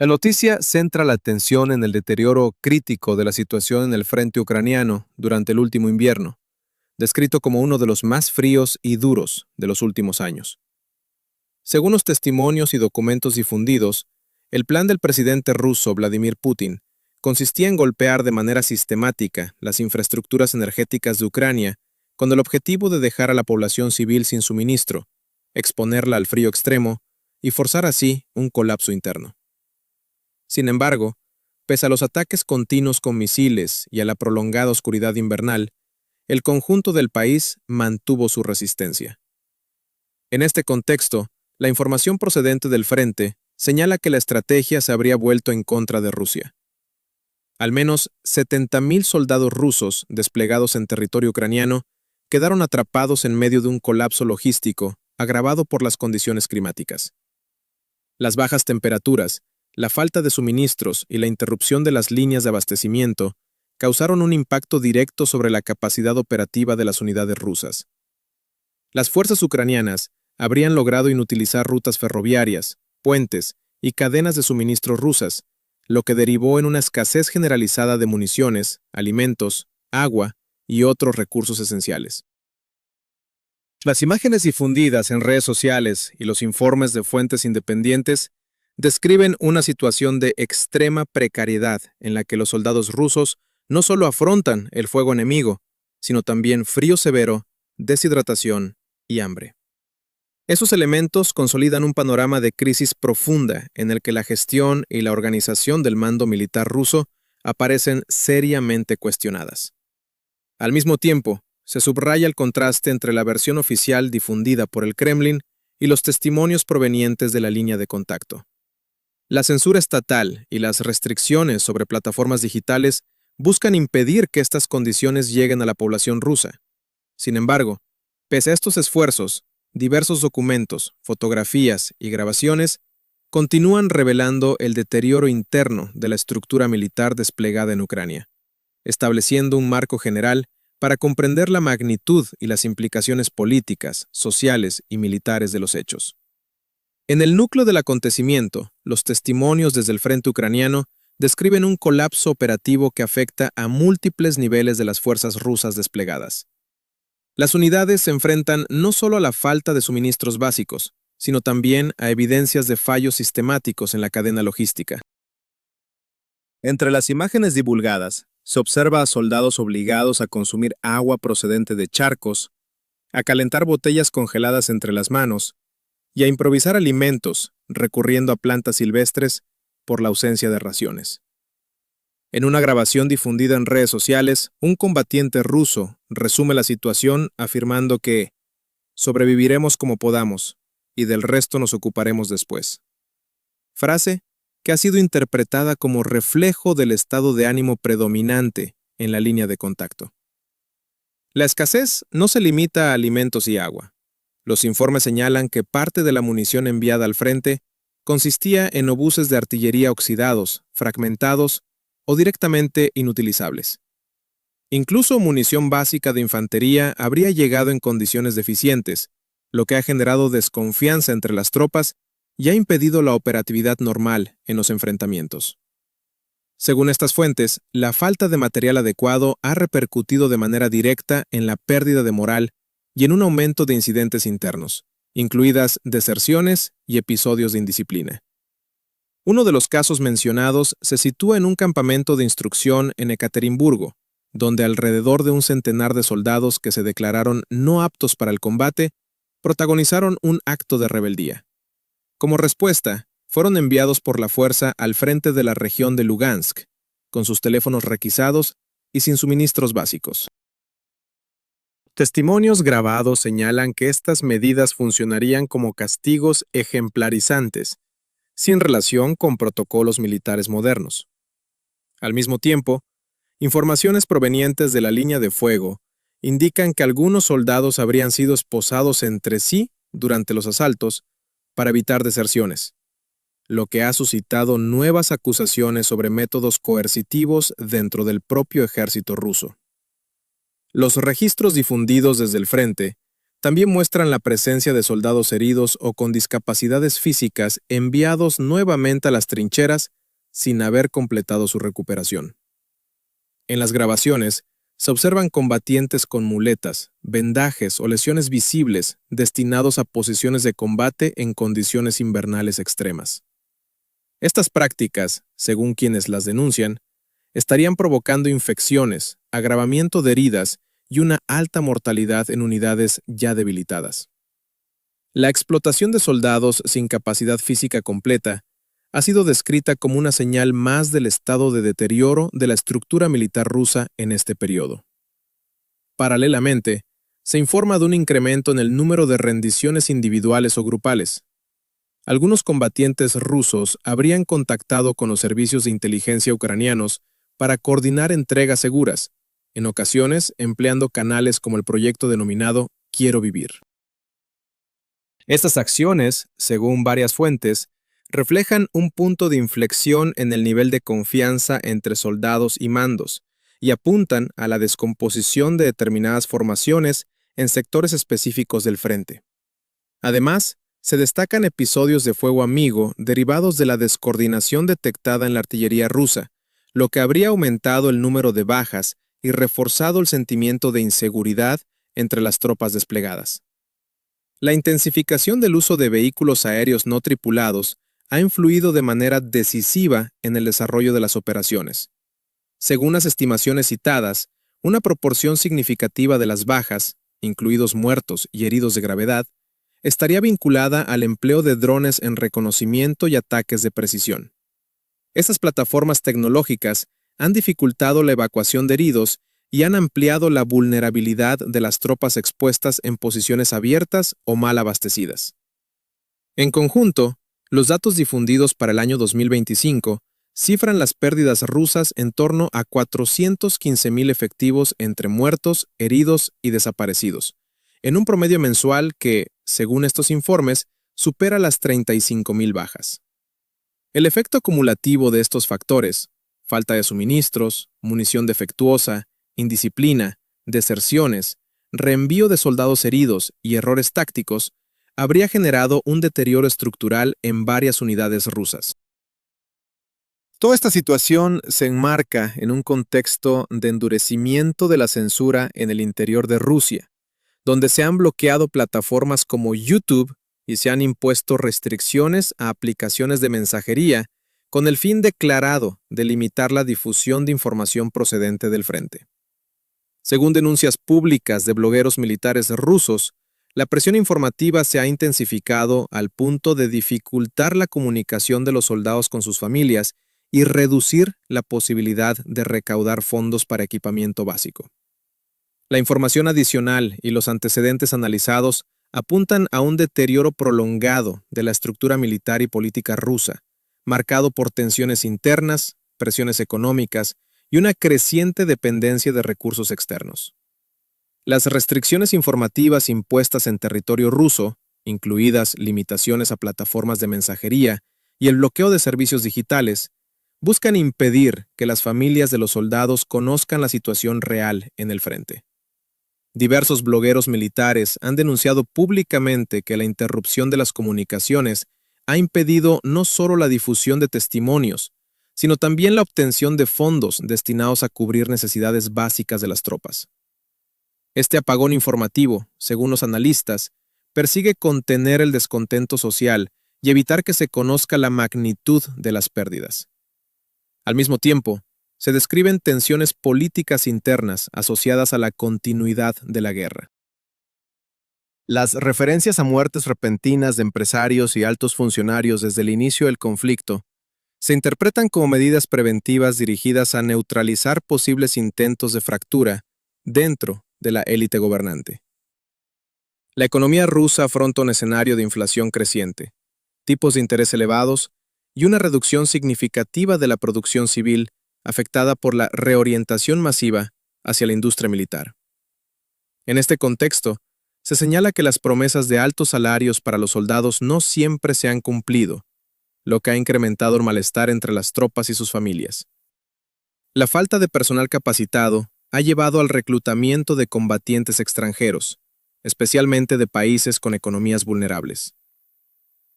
La noticia centra la atención en el deterioro crítico de la situación en el frente ucraniano durante el último invierno, descrito como uno de los más fríos y duros de los últimos años. Según los testimonios y documentos difundidos, el plan del presidente ruso Vladimir Putin consistía en golpear de manera sistemática las infraestructuras energéticas de Ucrania con el objetivo de dejar a la población civil sin suministro, exponerla al frío extremo y forzar así un colapso interno. Sin embargo, pese a los ataques continuos con misiles y a la prolongada oscuridad invernal, el conjunto del país mantuvo su resistencia. En este contexto, la información procedente del frente señala que la estrategia se habría vuelto en contra de Rusia. Al menos 70.000 soldados rusos desplegados en territorio ucraniano quedaron atrapados en medio de un colapso logístico agravado por las condiciones climáticas. Las bajas temperaturas, la falta de suministros y la interrupción de las líneas de abastecimiento causaron un impacto directo sobre la capacidad operativa de las unidades rusas. Las fuerzas ucranianas habrían logrado inutilizar rutas ferroviarias, puentes y cadenas de suministro rusas, lo que derivó en una escasez generalizada de municiones, alimentos, agua y otros recursos esenciales. Las imágenes difundidas en redes sociales y los informes de fuentes independientes describen una situación de extrema precariedad en la que los soldados rusos no solo afrontan el fuego enemigo, sino también frío severo, deshidratación y hambre. Esos elementos consolidan un panorama de crisis profunda en el que la gestión y la organización del mando militar ruso aparecen seriamente cuestionadas. Al mismo tiempo, se subraya el contraste entre la versión oficial difundida por el Kremlin y los testimonios provenientes de la línea de contacto. La censura estatal y las restricciones sobre plataformas digitales buscan impedir que estas condiciones lleguen a la población rusa. Sin embargo, pese a estos esfuerzos, diversos documentos, fotografías y grabaciones continúan revelando el deterioro interno de la estructura militar desplegada en Ucrania, estableciendo un marco general para comprender la magnitud y las implicaciones políticas, sociales y militares de los hechos. En el núcleo del acontecimiento, los testimonios desde el frente ucraniano describen un colapso operativo que afecta a múltiples niveles de las fuerzas rusas desplegadas. Las unidades se enfrentan no solo a la falta de suministros básicos, sino también a evidencias de fallos sistemáticos en la cadena logística. Entre las imágenes divulgadas, se observa a soldados obligados a consumir agua procedente de charcos, a calentar botellas congeladas entre las manos y a improvisar alimentos, recurriendo a plantas silvestres por la ausencia de raciones. En una grabación difundida en redes sociales, un combatiente ruso resume la situación afirmando que «sobreviviremos como podamos y del resto nos ocuparemos después». Frase que ha sido interpretada como reflejo del estado de ánimo predominante en la línea de contacto. La escasez no se limita a alimentos y agua. Los informes señalan que parte de la munición enviada al frente consistía en obuses de artillería oxidados, fragmentados o directamente inutilizables. Incluso munición básica de infantería habría llegado en condiciones deficientes, lo que ha generado desconfianza entre las tropas y ha impedido la operatividad normal en los enfrentamientos. Según estas fuentes, la falta de material adecuado ha repercutido de manera directa en la pérdida de moral y en un aumento de incidentes internos, incluidas deserciones y episodios de indisciplina. Uno de los casos mencionados se sitúa en un campamento de instrucción en Ekaterimburgo, donde alrededor de un centenar de soldados que se declararon no aptos para el combate protagonizaron un acto de rebeldía. Como respuesta, fueron enviados por la fuerza al frente de la región de Lugansk, con sus teléfonos requisados y sin suministros básicos. Testimonios grabados señalan que estas medidas funcionarían como castigos ejemplarizantes, sin relación con protocolos militares modernos. Al mismo tiempo, informaciones provenientes de la línea de fuego indican que algunos soldados habrían sido esposados entre sí durante los asaltos para evitar deserciones, lo que ha suscitado nuevas acusaciones sobre métodos coercitivos dentro del propio ejército ruso. Los registros difundidos desde el frente También muestran la presencia de soldados heridos o con discapacidades físicas enviados nuevamente a las trincheras sin haber completado su recuperación. En las grabaciones, se observan combatientes con muletas, vendajes o lesiones visibles destinados a posiciones de combate en condiciones invernales extremas. Estas prácticas, según quienes las denuncian, estarían provocando infecciones, agravamiento de heridas y una alta mortalidad en unidades ya debilitadas. La explotación de soldados sin capacidad física completa ha sido descrita como una señal más del estado de deterioro de la estructura militar rusa en este periodo. Paralelamente, se informa de un incremento en el número de rendiciones individuales o grupales. Algunos combatientes rusos habrían contactado con los servicios de inteligencia ucranianos para coordinar entregas seguras, en ocasiones empleando canales como el proyecto denominado Quiero Vivir. Estas acciones, según varias fuentes, reflejan un punto de inflexión en el nivel de confianza entre soldados y mandos, y apuntan a la descomposición de determinadas formaciones en sectores específicos del frente. Además, se destacan episodios de fuego amigo derivados de la descoordinación detectada en la artillería rusa, lo que habría aumentado el número de bajas y reforzado el sentimiento de inseguridad entre las tropas desplegadas. La intensificación del uso de vehículos aéreos no tripulados ha influido de manera decisiva en el desarrollo de las operaciones. Según las estimaciones citadas, una proporción significativa de las bajas, incluidos muertos y heridos de gravedad, estaría vinculada al empleo de drones en reconocimiento y ataques de precisión. Estas plataformas tecnológicas han dificultado la evacuación de heridos y han ampliado la vulnerabilidad de las tropas expuestas en posiciones abiertas o mal abastecidas. En conjunto, los datos difundidos para el año 2025 cifran las pérdidas rusas en torno a 415,000 efectivos entre muertos, heridos y desaparecidos, en un promedio mensual que, según estos informes, supera las 35,000 bajas. El efecto acumulativo de estos factores, falta de suministros, munición defectuosa, indisciplina, deserciones, reenvío de soldados heridos y errores tácticos, habría generado un deterioro estructural en varias unidades rusas. Toda esta situación se enmarca en un contexto de endurecimiento de la censura en el interior de Rusia, donde se han bloqueado plataformas como YouTube y se han impuesto restricciones a aplicaciones de mensajería con el fin declarado de limitar la difusión de información procedente del frente. Según denuncias públicas de blogueros militares rusos, la presión informativa se ha intensificado al punto de dificultar la comunicación de los soldados con sus familias y reducir la posibilidad de recaudar fondos para equipamiento básico. La información adicional y los antecedentes analizados apuntan a un deterioro prolongado de la estructura militar y política rusa, marcado por tensiones internas, presiones económicas y una creciente dependencia de recursos externos. Las restricciones informativas impuestas en territorio ruso, incluidas limitaciones a plataformas de mensajería y el bloqueo de servicios digitales, buscan impedir que las familias de los soldados conozcan la situación real en el frente. Diversos blogueros militares han denunciado públicamente que la interrupción de las comunicaciones ha impedido no solo la difusión de testimonios, sino también la obtención de fondos destinados a cubrir necesidades básicas de las tropas. Este apagón informativo, según los analistas, persigue contener el descontento social y evitar que se conozca la magnitud de las pérdidas. Al mismo tiempo, se describen tensiones políticas internas asociadas a la continuidad de la guerra. Las referencias a muertes repentinas de empresarios y altos funcionarios desde el inicio del conflicto se interpretan como medidas preventivas dirigidas a neutralizar posibles intentos de fractura dentro de la élite gobernante. La economía rusa afronta un escenario de inflación creciente, tipos de interés elevados y una reducción significativa de la producción civil afectada por la reorientación masiva hacia la industria militar. En este contexto, se señala que las promesas de altos salarios para los soldados no siempre se han cumplido, lo que ha incrementado el malestar entre las tropas y sus familias. La falta de personal capacitado ha llevado al reclutamiento de combatientes extranjeros, especialmente de países con economías vulnerables.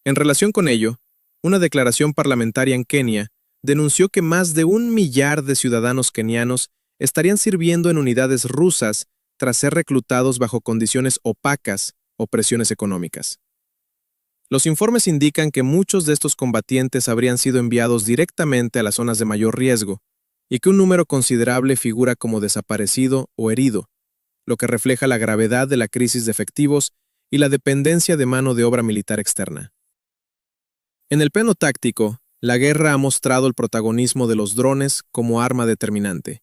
En relación con ello, una declaración parlamentaria en Kenia denunció que más de 1 millar de ciudadanos kenianos estarían sirviendo en unidades rusas tras ser reclutados bajo condiciones opacas o presiones económicas. Los informes indican que muchos de estos combatientes habrían sido enviados directamente a las zonas de mayor riesgo y que un número considerable figura como desaparecido o herido, lo que refleja la gravedad de la crisis de efectivos y la dependencia de mano de obra militar externa. En el plano táctico, la guerra ha mostrado el protagonismo de los drones como arma determinante,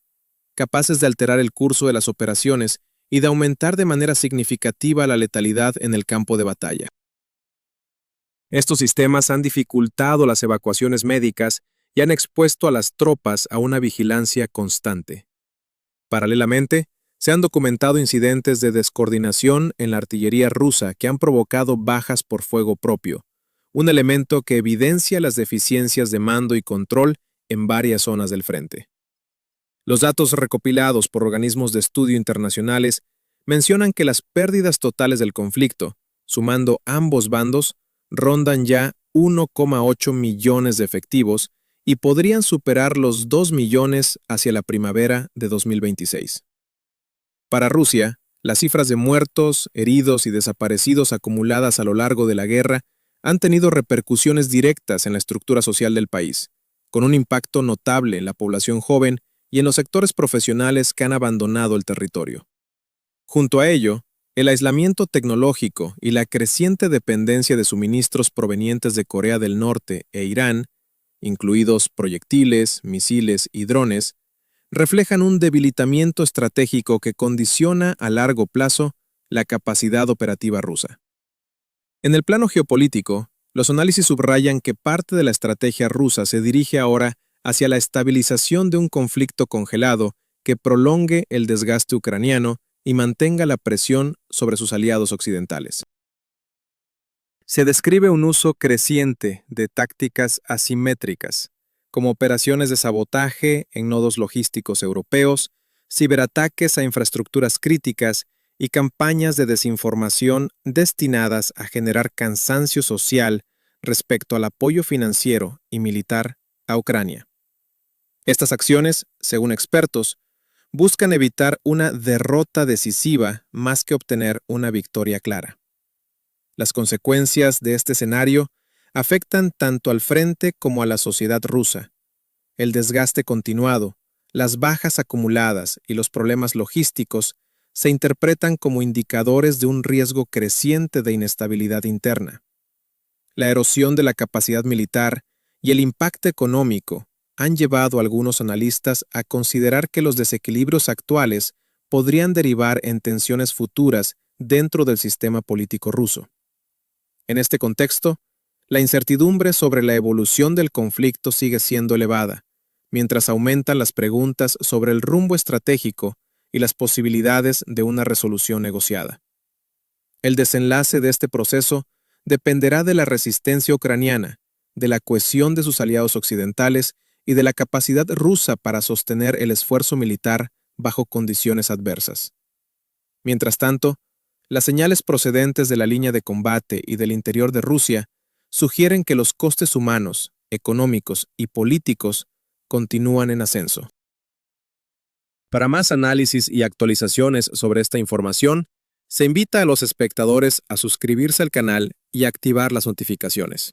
capaces de alterar el curso de las operaciones y de aumentar de manera significativa la letalidad en el campo de batalla. Estos sistemas han dificultado las evacuaciones médicas y han expuesto a las tropas a una vigilancia constante. Paralelamente, se han documentado incidentes de descoordinación en la artillería rusa que han provocado bajas por fuego propio, un elemento que evidencia las deficiencias de mando y control en varias zonas del frente. Los datos recopilados por organismos de estudio internacionales mencionan que las pérdidas totales del conflicto, sumando ambos bandos, rondan ya 1,8 millones de efectivos y podrían superar los 2 millones hacia la primavera de 2026. Para Rusia, las cifras de muertos, heridos y desaparecidos acumuladas a lo largo de la guerra han tenido repercusiones directas en la estructura social del país, con un impacto notable en la población joven y en los sectores profesionales que han abandonado el territorio. Junto a ello, el aislamiento tecnológico y la creciente dependencia de suministros provenientes de Corea del Norte e Irán, incluidos proyectiles, misiles y drones, reflejan un debilitamiento estratégico que condiciona a largo plazo la capacidad operativa rusa. En el plano geopolítico, los análisis subrayan que parte de la estrategia rusa se dirige ahora hacia la estabilización de un conflicto congelado que prolongue el desgaste ucraniano y mantenga la presión sobre sus aliados occidentales. Se describe un uso creciente de tácticas asimétricas, como operaciones de sabotaje en nodos logísticos europeos, ciberataques a infraestructuras críticas y campañas de desinformación destinadas a generar cansancio social respecto al apoyo financiero y militar a Ucrania. Estas acciones, según expertos, buscan evitar una derrota decisiva más que obtener una victoria clara. Las consecuencias de este escenario afectan tanto al frente como a la sociedad rusa. El desgaste continuado, las bajas acumuladas y los problemas logísticos se interpretan como indicadores de un riesgo creciente de inestabilidad interna. La erosión de la capacidad militar y el impacto económico han llevado a algunos analistas a considerar que los desequilibrios actuales podrían derivar en tensiones futuras dentro del sistema político ruso. En este contexto, la incertidumbre sobre la evolución del conflicto sigue siendo elevada, mientras aumentan las preguntas sobre el rumbo estratégico y las posibilidades de una resolución negociada. El desenlace de este proceso dependerá de la resistencia ucraniana, de la cohesión de sus aliados occidentales y de la capacidad rusa para sostener el esfuerzo militar bajo condiciones adversas. Mientras tanto, las señales procedentes de la línea de combate y del interior de Rusia sugieren que los costes humanos, económicos y políticos continúan en ascenso. Para más análisis y actualizaciones sobre esta información, se invita a los espectadores a suscribirse al canal y activar las notificaciones.